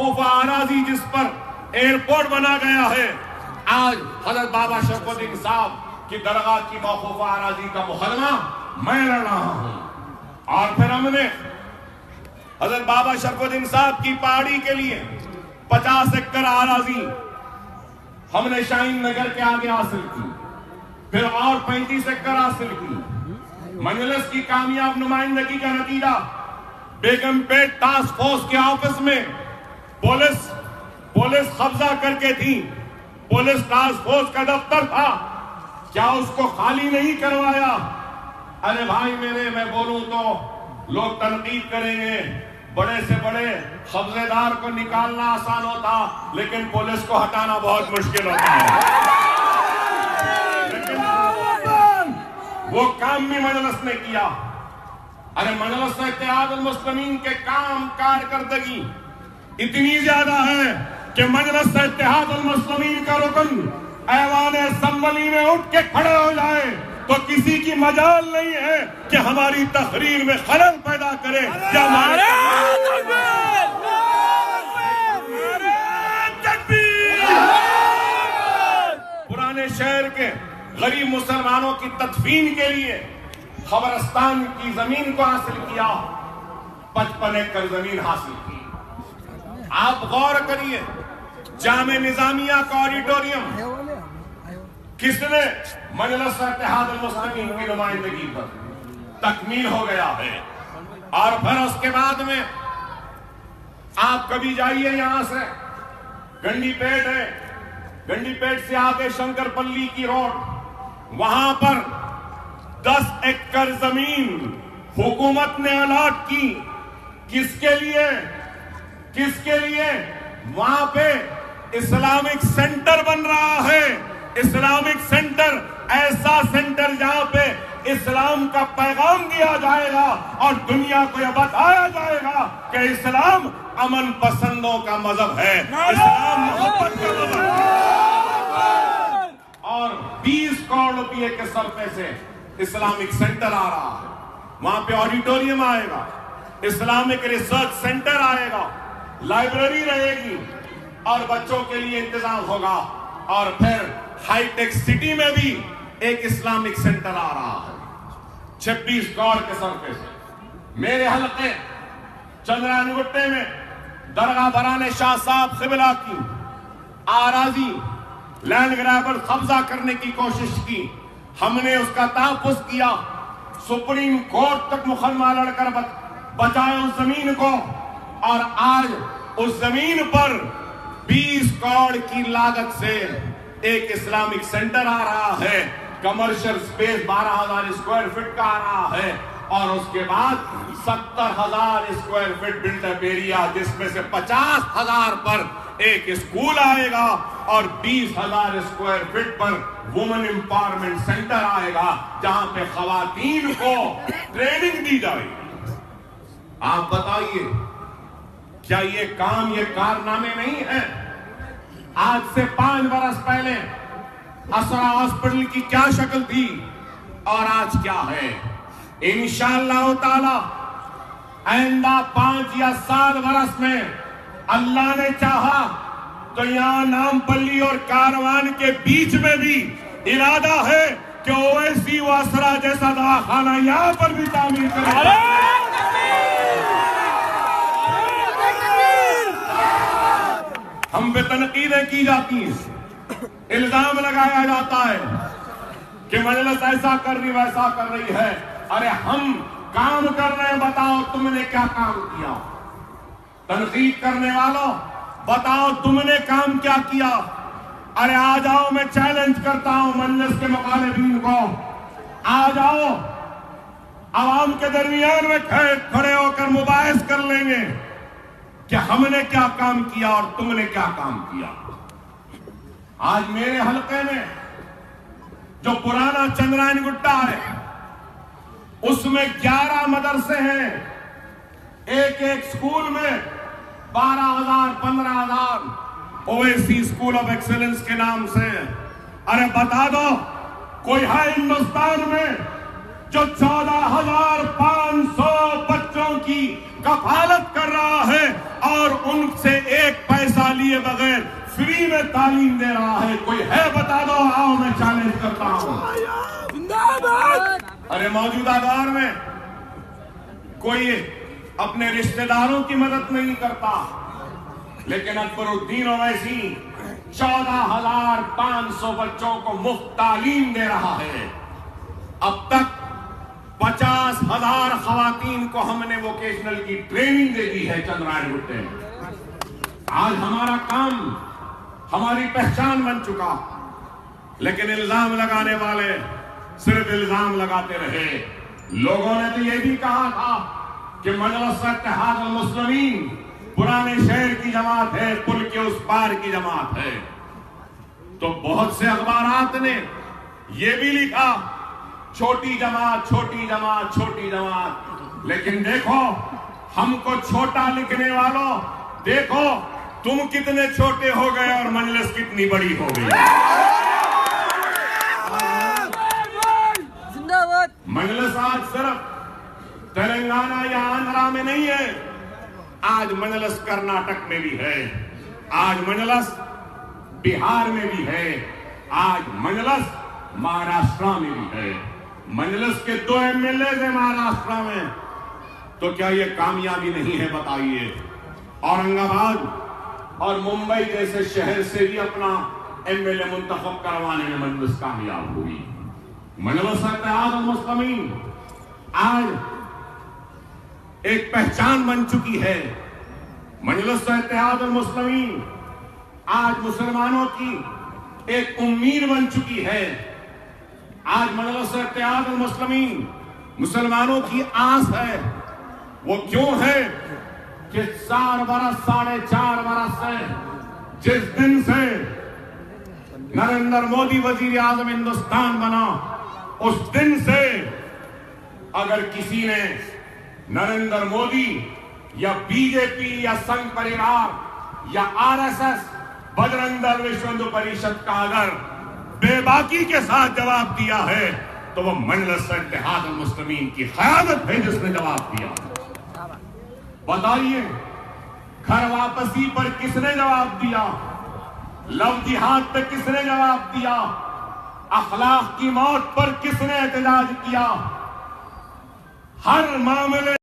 موقوف اراضی جس پر ایئرپورٹ بنا گیا ہے، آج حضرت بابا شرف الدین صاحب کی درگاہ کی موقوف اراضی کا مقدمہ میں لڑ رہا ہوں۔ اور پھر ہم نے حضرت بابا شرف الدین صاحب کی پہاڑی کے لیے 50 ایکڑ اراضی ہم نے شاہین نگر کے آگے حاصل کی، پھر اور 35 ایکڑ حاصل کی۔ مجلس کی کامیاب نمائندگی کا نتیجہ بیگم پیٹ ٹاسک فورس کے آفس میں پولیس قبضہ کر کے تھی، پولیس ٹاسک فورس کا دفتر تھا، کیا اس کو خالی نہیں کروایا؟ ارے بھائی میرے، میں بولوں تو لوگ تنقید کریں گے، بڑے سے بڑے قبضے دار کو نکالنا آسان ہوتا، لیکن پولیس کو ہٹانا بہت مشکل ہوتا ہے۔ لیکن وہ کام بھی مجلس نے کیا۔ ارے مجلس اتحاد المسلمین کے کام کارکردگی اتنی زیادہ ہے کہ مجلس اتحاد المسلمین کا رکن ایوان اسمبلی میں اٹھ کے کھڑے ہو جائے تو کسی کی مجال نہیں ہے کہ ہماری تقریر میں خلل پیدا کرے یا ہمارے پرانے شہر کے غریب مسلمانوں کی تدفین کے لیے خبرستان کی زمین کو حاصل کیا، 55 ایکڑ زمین حاصل کی۔ آپ غور کریے، جامع نظامیہ کا آڈیٹوریم کس نے؟ مجلس اتحاد المسلمین کی نمائندگی پر تکمیل ہو گیا ہے۔ اور پھر اس کے بعد میں آپ کبھی جائیے، یہاں سے گنڈی پیٹ ہے، گنڈی پیٹ سے آگے شنکر پلی کی روڈ، وہاں پر 10 ایکڑ زمین حکومت نے الاٹ کی۔ کس کے لیے؟ کس کے لیے؟ وہاں پہ اسلامک سینٹر بن رہا ہے۔ اسلامک سینٹر، ایسا سینٹر جہاں پہ اسلام کا پیغام دیا جائے گا اور دنیا کو یہ بتایا جائے گا کہ اسلام امن پسندوں کا مذہب ہے، اسلام محبت کا مذہب ہے۔ اور 20 کروڑ روپے کے صرفے سے اسلامک سینٹر آ رہا ہے، وہاں پہ آڈیٹوریم آئے گا، اسلامک ریسرچ سینٹر آئے گا، لائبریری رہے گی اور بچوں کے لیے انتظام ہوگا۔ اور پھر ہائی ٹیک سٹی میں بھی ایک اسلامک سینٹر آ رہا ہے 26 کروڑ کے صرفے سے۔ میرے حلقے چندرانی گٹے میں درگاہ بران شاہ صاحب قبلہ کی اراضی لینڈ گرابر قبضہ کرنے کی کوشش کی، ہم نے اس کا تحفظ کیا، سپریم کورٹ تک مقدمہ لڑ کر بچائے اس زمین کو، اور آج اس زمین پر 20 کروڑ کی لاگت سے ایک اسلامک سینٹر آ رہا ہے، کمرشل سپیس 12,000 اسکوائر فٹ کا آ رہا ہے، اور اس کے بعد 70,000 اسکوائر فٹ بلڈ ایریا، جس میں سے 50,000 پر ایک اسکول آئے گا اور 20,000 اسکوائر فٹ پر وومن امپاورمنٹ سینٹر آئے گا، جہاں پہ خواتین کو ٹریننگ دی جائے گی۔ آپ بتائیے، کیا یہ کام، یہ کارنامے نہیں ہے؟ آج سے 5 برس پہلے اسرا ہاسپٹل کی کیا شکل تھی اور آج کیا ہے؟ انشاءاللہ تعالی آئندہ 5 یا 7 برس میں اللہ نے چاہا تو یہاں نام پلی اور کاروان کے بیچ میں بھی ارادہ ہے کہ اویسی و اسرا جیسا دواخانہ یہاں پر بھی تعمیر کرے۔ ہم پہ تنقیدیں کی جاتی ہیں، الزام لگایا جاتا ہے کہ مجلس ایسا کر رہی ویسا کر رہی ہے۔ ارے ہم کام کر رہے ہیں، بتاؤ تم نے کیا کام کیا؟ تنقید کرنے والوں بتاؤ تم نے کام کیا کیا؟ ارے آ جاؤ، میں چیلنج کرتا ہوں مجلس کے مخالفین کو، آ جاؤ، عوام کے درمیان میں کھڑے ہو کر مباحث کر لیں گے کہ ہم نے کیا کام کیا اور تم نے کیا کام کیا۔ آج میرے حلقے میں جو پرانا چندرانی گٹا ہے، اس میں 11 مدرسے ہیں، ایک سکول میں 12,000 15,000 اویسی اسکول آف ایکسلنس کے نام سے۔ ارے بتا دو، کوئی ہے ہندوستان میں جو 14,500 بچوں کی کفالت کر رہا ہے اور ان سے ایک میں تعلیم دے رہا ہے. کوئی ہے بتا دو, آؤ میں چیلنج کرتا ہوں. ارے موجودہ دور میں کوئی اپنے رشتہ داروں کی مدد نہیں کرتا, لیکن اکبر الدین اویسی 14,500 بچوں کو مفت تعلیم دے رہا ہے. اب تک 50,000 خواتین کو ہم نے ووکیشنل کی ٹریننگ دے دی ہے چندرائن گٹے. آج ہمارا کام, ہماری پہچان بن چکا, لیکن الزام لگانے والے صرف الزام لگاتے رہے. لوگوں نے تو یہ بھی کہا تھا کہ مجلس اتحاد المسلمین پرانے شہر کی جماعت ہے, پل کے اس پار کی جماعت ہے. تو بہت سے اخبارات نے یہ بھی لکھا چھوٹی جماعت, چھوٹی جماعت, چھوٹی جماعت. لیکن دیکھو ہم کو چھوٹا لکھنے والوں, دیکھو تم کتنے چھوٹے ہو گئے اور مجلس کتنی بڑی ہو گئی. مجلس آج صرف تلنگانہ یا آندھرا میں نہیں ہے, آج مجلس کرناٹک میں بھی ہے, آج مجلس بہار میں بھی ہے, آج مجلس مہاراشٹر میں بھی ہے. مجلس کے 2 MLA ہیں مہاراشٹر میں, تو کیا یہ کامیابی نہیں ہے بتائیے. اورنگ آباد اور ممبئی جیسے شہر سے بھی اپنا MLA منتخب کروانے میں مجلس کامیاب ہوئی. مجلس اتحاد المسلمین آج ایک پہچان بن چکی ہے. مجلس اتحاد المسلمین آج مسلمانوں کی ایک امید بن چکی ہے. آج مجلس اتحاد المسلمین مسلمانوں کی آس ہے. وہ کیوں ہے کہ 4 برس 4.5 برس سے جس دن سے نریندر مودی وزیر اعظم ہندوستان بنا, اس دن سے اگر کسی نے نریندر مودی یا BJP یا سنگھ پریوار یا RSS بجرنگ دل وشو ہندو پریشد کا اگر بے باکی کے ساتھ جواب دیا ہے تو وہ مجلس اتحاد المسلمین کی قیادت ہے جس نے جواب دیا. بتائیے گھر واپسی پر کس نے جواب دیا, لو جہاد پہ کس نے جواب دیا, اخلاق کی موت پر کس نے احتجاج کیا. ہر معاملے